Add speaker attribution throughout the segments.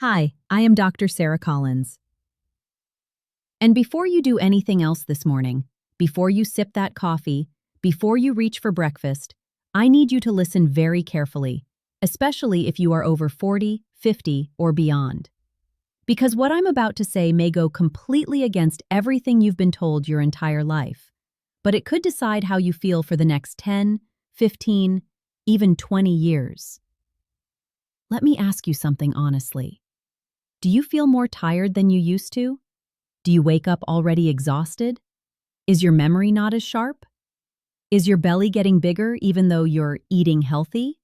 Speaker 1: Hi, I am Dr. Sarah Collins. And before you do anything else this morning, before you sip that coffee, before you reach for breakfast, I need you to listen very carefully, especially if you are over 40, 50, or beyond. Because what I'm about to say may go completely against everything you've been told your entire life, but it could decide how you feel for the next 10, 15, even 20 years. Let me ask you something honestly. Do you feel more tired than you used to? Do you wake up already exhausted? Is your memory not as sharp? Is your belly getting bigger even though you're eating healthy?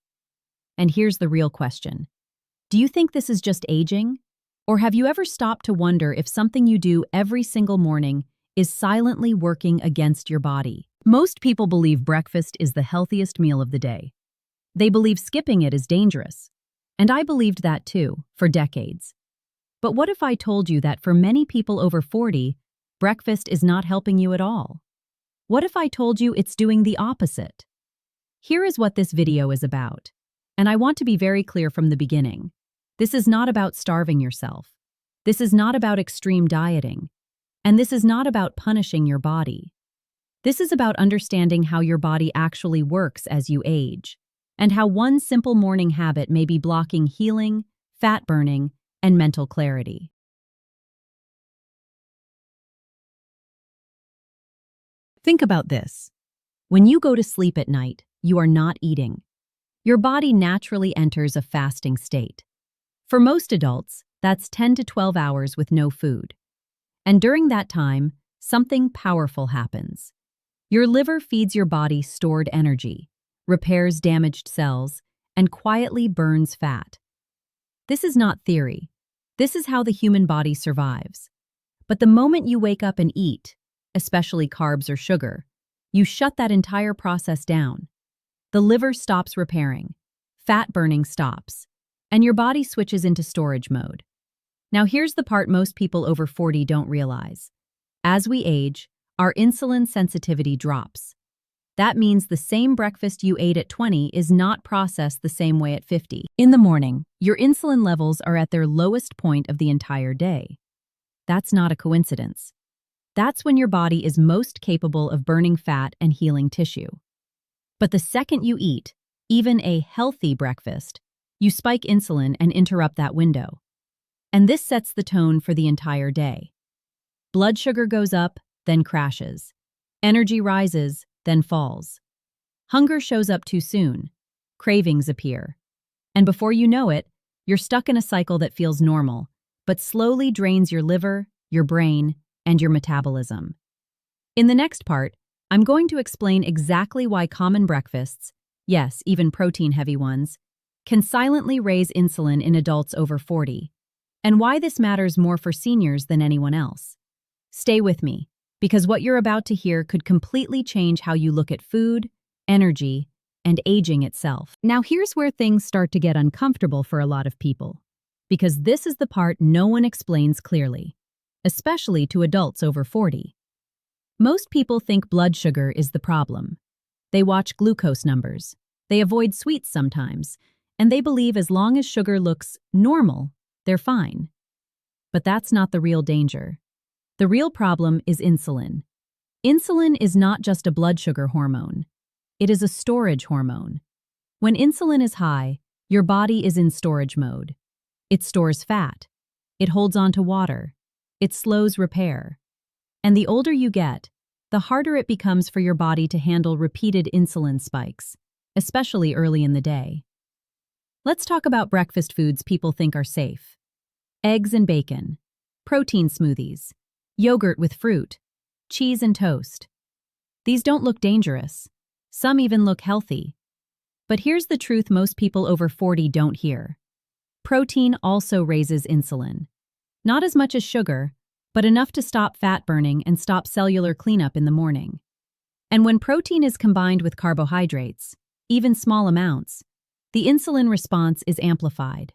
Speaker 1: And here's the real question. Do you think this is just aging? Or have you ever stopped to wonder if something you do every single morning is silently working against your body? Most people believe breakfast is the healthiest meal of the day. They believe skipping it is dangerous. And I believed that too, for decades. But what if I told you that for many people over 40, breakfast is not helping you at all? What if I told you it's doing the opposite? Here is what this video is about. And I want to be very clear from the beginning. This is not about starving yourself. This is not about extreme dieting. And this is not about punishing your body. This is about understanding how your body actually works as you age, and how one simple morning habit may be blocking healing, fat burning, and mental clarity. Think about this. When you go to sleep at night, you are not eating. Your body naturally enters a fasting state. For most adults, that's 10 to 12 hours with no food. And during that time, something powerful happens. Your liver feeds your body stored energy, repairs damaged cells, and quietly burns fat. This is not theory. This is how the human body survives. But the moment you wake up and eat, especially carbs or sugar, you shut that entire process down. The liver stops repairing, fat burning stops, and your body switches into storage mode. Now here's the part most people over 40 don't realize. As we age, our insulin sensitivity drops. That means the same breakfast you ate at 20 is not processed the same way at 50. In the morning, your insulin levels are at their lowest point of the entire day. That's not a coincidence. That's when your body is most capable of burning fat and healing tissue. But the second you eat, even a healthy breakfast, you spike insulin and interrupt that window. And this sets the tone for the entire day. Blood sugar goes up, then crashes. Energy rises, then falls. Hunger shows up too soon. Cravings appear. And before you know it, you're stuck in a cycle that feels normal, but slowly drains your liver, your brain, and your metabolism. In the next part, I'm going to explain exactly why common breakfasts, yes, even protein-heavy ones, can silently raise insulin in adults over 40, and why this matters more for seniors than anyone else. Stay with me, because what you're about to hear could completely change how you look at food, energy, and aging itself. Now here's where things start to get uncomfortable for a lot of people, because this is the part no one explains clearly, especially to adults over 40. Most people think blood sugar is the problem. They watch glucose numbers, they avoid sweets sometimes, and they believe as long as sugar looks normal, they're fine. But that's not the real danger. The real problem is insulin. Insulin is not just a blood sugar hormone. It is a storage hormone. When insulin is high, your body is in storage mode. It stores fat. It holds on to water. It slows repair. And the older you get, the harder it becomes for your body to handle repeated insulin spikes, especially early in the day. Let's talk about breakfast foods people think are safe. Eggs and bacon, protein smoothies, yogurt with fruit, cheese and toast. These don't look dangerous. Some even look healthy. But here's the truth most people over 40 don't hear. Protein also raises insulin. Not as much as sugar, but enough to stop fat burning and stop cellular cleanup in the morning. And when protein is combined with carbohydrates, even small amounts, the insulin response is amplified.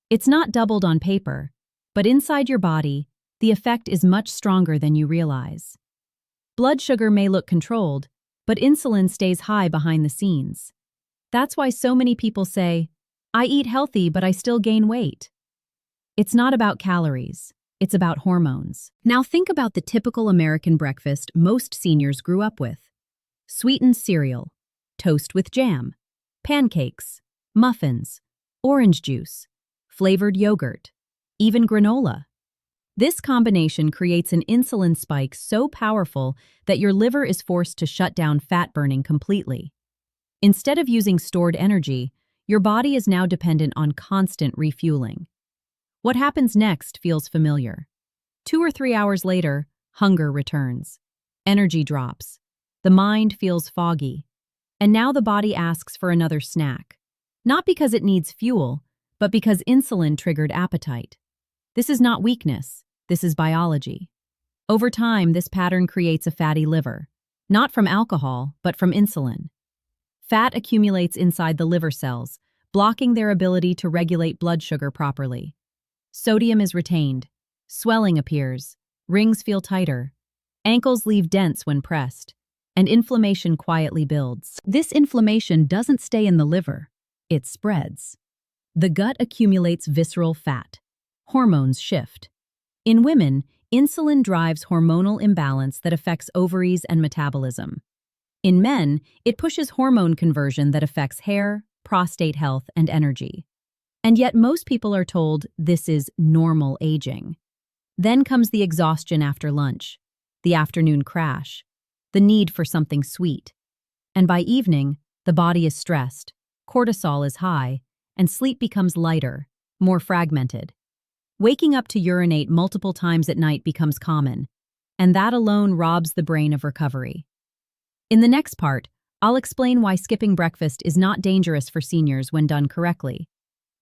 Speaker 1: It's not doubled on paper, but inside your body, the effect is much stronger than you realize. Blood sugar may look controlled, but insulin stays high behind the scenes. That's why so many people say, I eat healthy, but I still gain weight. It's not about calories. It's about hormones. Now think about the typical American breakfast most seniors grew up with. Sweetened cereal, toast with jam, pancakes, muffins, orange juice, flavored yogurt, even granola. This combination creates an insulin spike so powerful that your liver is forced to shut down fat burning completely. Instead of using stored energy, your body is now dependent on constant refueling. What happens next feels familiar. 2 or 3 hours later, hunger returns. Energy drops. The mind feels foggy. And now the body asks for another snack. Not because it needs fuel, but because insulin triggered appetite. This is not weakness. This is biology. Over time, this pattern creates a fatty liver. Not from alcohol, but from insulin. Fat accumulates inside the liver cells, blocking their ability to regulate blood sugar properly. Sodium is retained. Swelling appears. Rings feel tighter. Ankles leave dents when pressed. And inflammation quietly builds. This inflammation doesn't stay in the liver. It spreads. The gut accumulates visceral fat. Hormones shift. In women, insulin drives hormonal imbalance that affects ovaries and metabolism. In men, it pushes hormone conversion that affects hair, prostate health, and energy. And yet most people are told this is normal aging. Then comes the exhaustion after lunch, the afternoon crash, the need for something sweet. And by evening, the body is stressed, cortisol is high, and sleep becomes lighter, more fragmented. Waking up to urinate multiple times at night becomes common, and that alone robs the brain of recovery. In the next part, I'll explain why skipping breakfast is not dangerous for seniors when done correctly,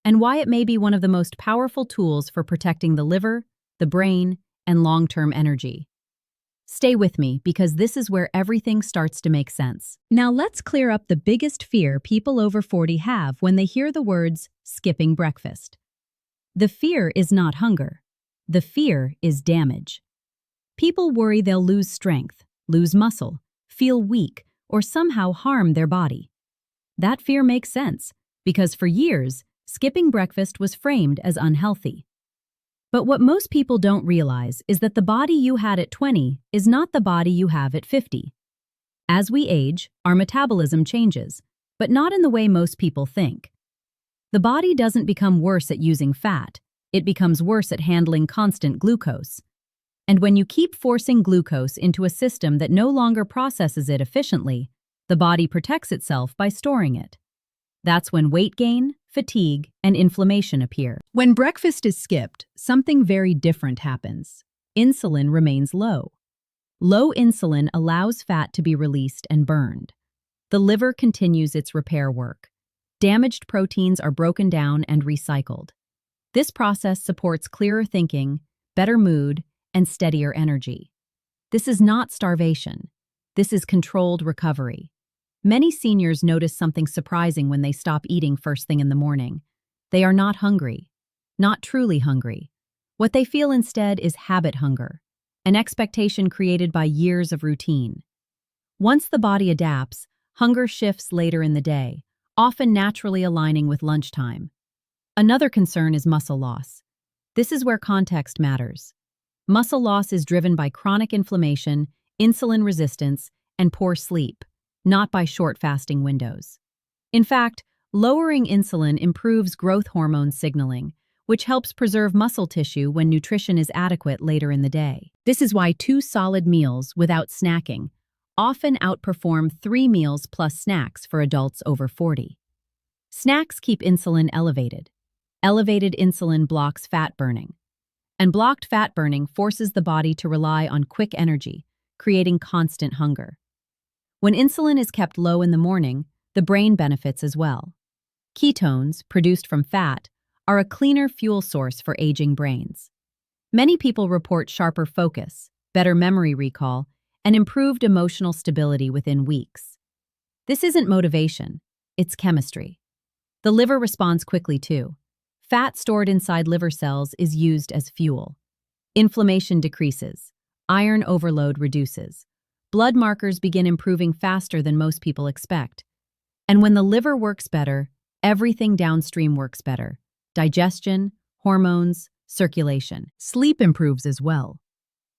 Speaker 1: and why it may be one of the most powerful tools for protecting the liver, the brain, and long-term energy. Stay with me because this is where everything starts to make sense. Now let's clear up the biggest fear people over 40 have when they hear the words skipping breakfast. The fear is not hunger. The fear is damage. People worry they'll lose strength, lose muscle, feel weak, or somehow harm their body. That fear makes sense because for years, skipping breakfast was framed as unhealthy. But what most people don't realize is that the body you had at 20 is not the body you have at 50. As we age, our metabolism changes, but not in the way most people think. The body doesn't become worse at using fat, it becomes worse at handling constant glucose. And when you keep forcing glucose into a system that no longer processes it efficiently, the body protects itself by storing it. That's when weight gain, fatigue, and inflammation appear. When breakfast is skipped, something very different happens. Insulin remains low. Low insulin allows fat to be released and burned. The liver continues its repair work. Damaged proteins are broken down and recycled. This process supports clearer thinking, better mood, and steadier energy. This is not starvation. This is controlled recovery. Many seniors notice something surprising when they stop eating first thing in the morning. They are not hungry, not truly hungry. What they feel instead is habit hunger, an expectation created by years of routine. Once the body adapts, hunger shifts later in the day, often naturally aligning with lunchtime. Another concern is muscle loss. This is where context matters. Muscle loss is driven by chronic inflammation, insulin resistance, and poor sleep, not by short fasting windows. In fact, lowering insulin improves growth hormone signaling, which helps preserve muscle tissue when nutrition is adequate later in the day. This is why 2 solid meals without snacking often outperform 3 meals plus snacks for adults over 40. Snacks keep insulin elevated. Elevated insulin blocks fat burning. And blocked fat burning forces the body to rely on quick energy, creating constant hunger. When insulin is kept low in the morning, the brain benefits as well. Ketones, produced from fat, are a cleaner fuel source for aging brains. Many people report sharper focus, better memory recall, and improved emotional stability within weeks. This isn't motivation, it's chemistry. The liver responds quickly too. Fat stored inside liver cells is used as fuel. Inflammation decreases. Iron overload reduces. Blood markers begin improving faster than most people expect. And when the liver works better, everything downstream works better. Digestion, hormones, circulation. Sleep improves as well.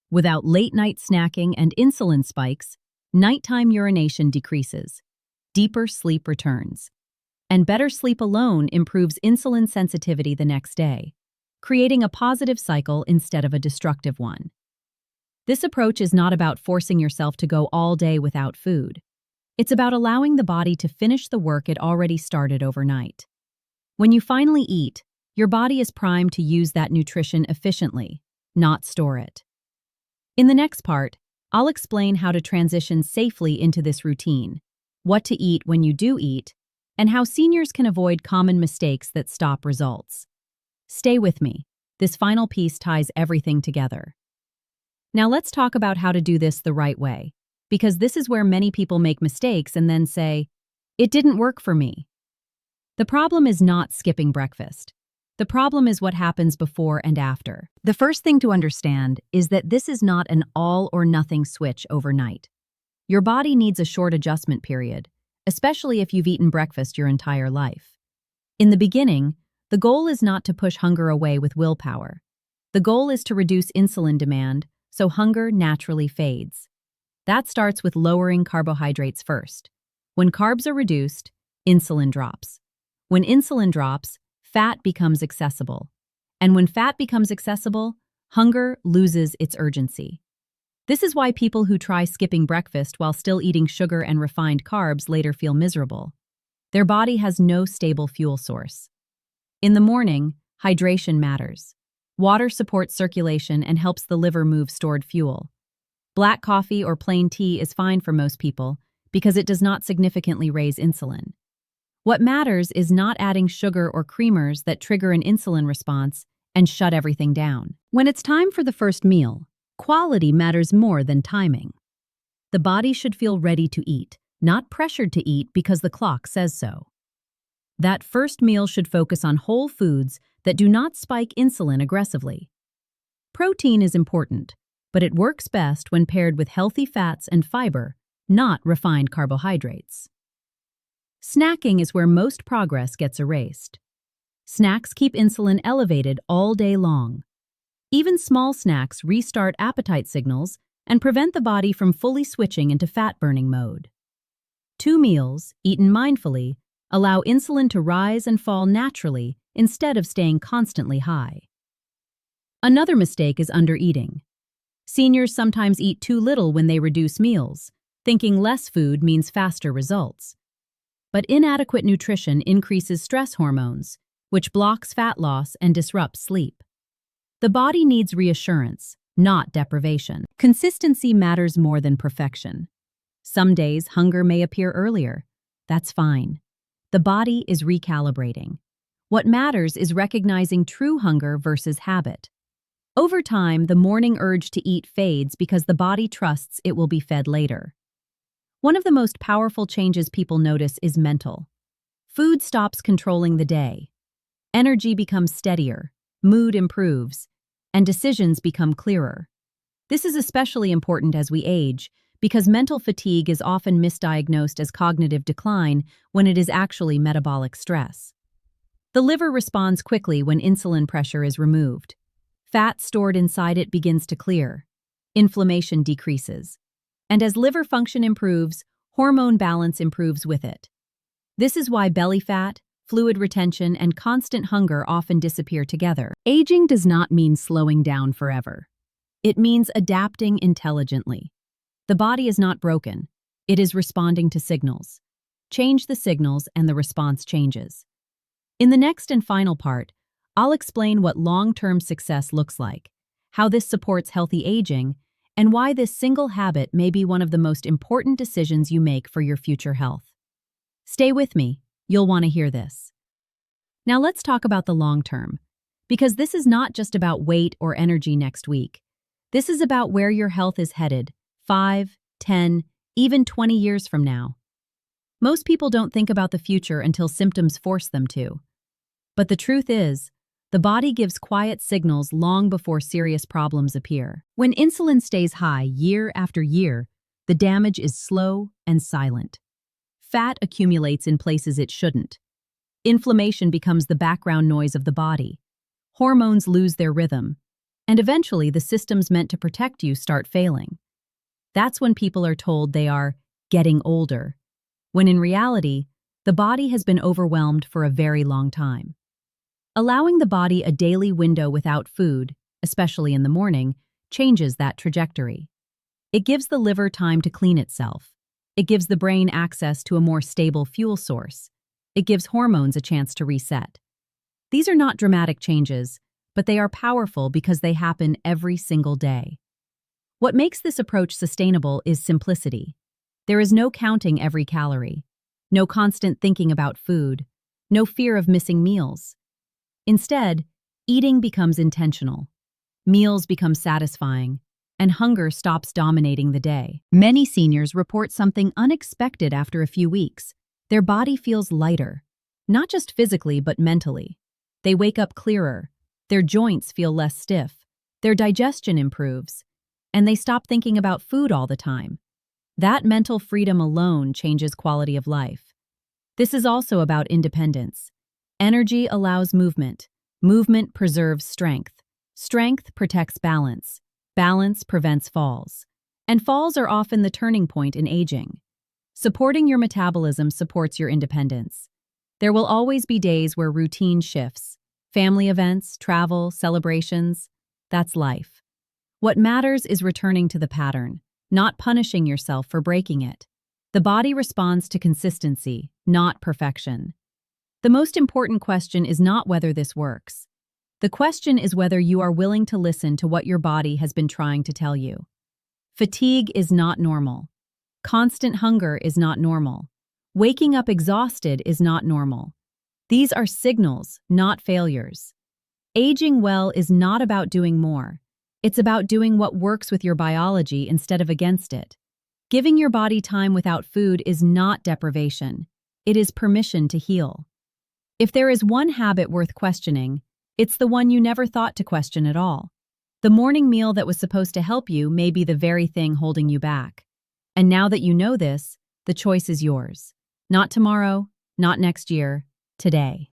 Speaker 1: Without late-night snacking and insulin spikes, nighttime urination decreases, deeper sleep returns, and better sleep alone improves insulin sensitivity the next day, creating a positive cycle instead of a destructive one. This approach is not about forcing yourself to go all day without food. It's about allowing the body to finish the work it already started overnight. When you finally eat, your body is primed to use that nutrition efficiently, not store it. In the next part, I'll explain how to transition safely into this routine, what to eat when you do eat, and how seniors can avoid common mistakes that stop results. Stay with me. This final piece ties everything together. Now let's talk about how to do this the right way, because this is where many people make mistakes and then say, "It didn't work for me." The problem is not skipping breakfast. The problem is what happens before and after. The first thing to understand is that this is not an all-or-nothing switch overnight. Your body needs a short adjustment period, especially if you've eaten breakfast your entire life. In the beginning, the goal is not to push hunger away with willpower. The goal is to reduce insulin demand so hunger naturally fades. That starts with lowering carbohydrates first. When carbs are reduced, insulin drops. When insulin drops, fat becomes accessible. And when fat becomes accessible, hunger loses its urgency. This is why people who try skipping breakfast while still eating sugar and refined carbs later feel miserable. Their body has no stable fuel source. In the morning, hydration matters. Water supports circulation and helps the liver move stored fuel. Black coffee or plain tea is fine for most people because it does not significantly raise insulin. What matters is not adding sugar or creamers that trigger an insulin response and shut everything down. When it's time for the first meal, quality matters more than timing. The body should feel ready to eat, not pressured to eat because the clock says so. That first meal should focus on whole foods that do not spike insulin aggressively. Protein is important, but it works best when paired with healthy fats and fiber, not refined carbohydrates. Snacking is where most progress gets erased. Snacks keep insulin elevated all day long. Even small snacks restart appetite signals and prevent the body from fully switching into fat-burning mode. 2 meals, eaten mindfully, allow insulin to rise and fall naturally instead of staying constantly high. Another mistake is undereating. Seniors sometimes eat too little when they reduce meals, thinking less food means faster results. But inadequate nutrition increases stress hormones, which blocks fat loss and disrupts sleep. The body needs reassurance, not deprivation. Consistency matters more than perfection. Some days hunger may appear earlier. That's fine. The body is recalibrating. What matters is recognizing true hunger versus habit. Over time, the morning urge to eat fades because the body trusts it will be fed later. One of the most powerful changes people notice is mental. Food stops controlling the day. Energy becomes steadier, mood improves, and decisions become clearer. This is especially important as we age, because mental fatigue is often misdiagnosed as cognitive decline when it is actually metabolic stress. The liver responds quickly when insulin pressure is removed. Fat stored inside it begins to clear. Inflammation decreases. And as liver function improves, hormone balance improves with it. This is why belly fat, fluid retention, and constant hunger often disappear together. Aging does not mean slowing down forever. It means adapting intelligently. The body is not broken. It is responding to signals. Change the signals and the response changes. In the next and final part, I'll explain what long-term success looks like, how this supports healthy aging, and why this single habit may be one of the most important decisions you make for your future health. Stay with me, you'll want to hear this. Now let's talk about the long term, because this is not just about weight or energy next week. This is about where your health is headed 5, 10, even 20 years from now. Most people don't think about the future until symptoms force them to. But the truth is, the body gives quiet signals long before serious problems appear. When insulin stays high year after year, the damage is slow and silent. Fat accumulates in places it shouldn't. Inflammation becomes the background noise of the body. Hormones lose their rhythm, and eventually the systems meant to protect you start failing. That's when people are told they are getting older, when in reality, the body has been overwhelmed for a very long time. Allowing the body a daily window without food, especially in the morning, changes that trajectory. It gives the liver time to clean itself. It gives the brain access to a more stable fuel source. It gives hormones a chance to reset. These are not dramatic changes, but they are powerful because they happen every single day. What makes this approach sustainable is simplicity. There is no counting every calorie, no constant thinking about food, no fear of missing meals. Instead, eating becomes intentional. Meals become satisfying, and hunger stops dominating the day. Many seniors report something unexpected after a few weeks. Their body feels lighter, not just physically but mentally. They wake up clearer, their joints feel less stiff, their digestion improves, and they stop thinking about food all the time. That mental freedom alone changes quality of life. This is also about independence. Energy allows movement. Movement preserves strength. Strength protects balance. Balance prevents falls. And falls are often the turning point in aging. Supporting your metabolism supports your independence. There will always be days where routine shifts. Family events, travel, celebrations. That's life. What matters is returning to the pattern, not punishing yourself for breaking it. The body responds to consistency, not perfection. The most important question is not whether this works. The question is whether you are willing to listen to what your body has been trying to tell you. Fatigue is not normal. Constant hunger is not normal. Waking up exhausted is not normal. These are signals, not failures. Aging well is not about doing more. It's about doing what works with your biology instead of against it. Giving your body time without food is not deprivation. It is permission to heal. If there is one habit worth questioning, it's the one you never thought to question at all. The morning meal that was supposed to help you may be the very thing holding you back. And now that you know this, the choice is yours. Not tomorrow, not next year, today.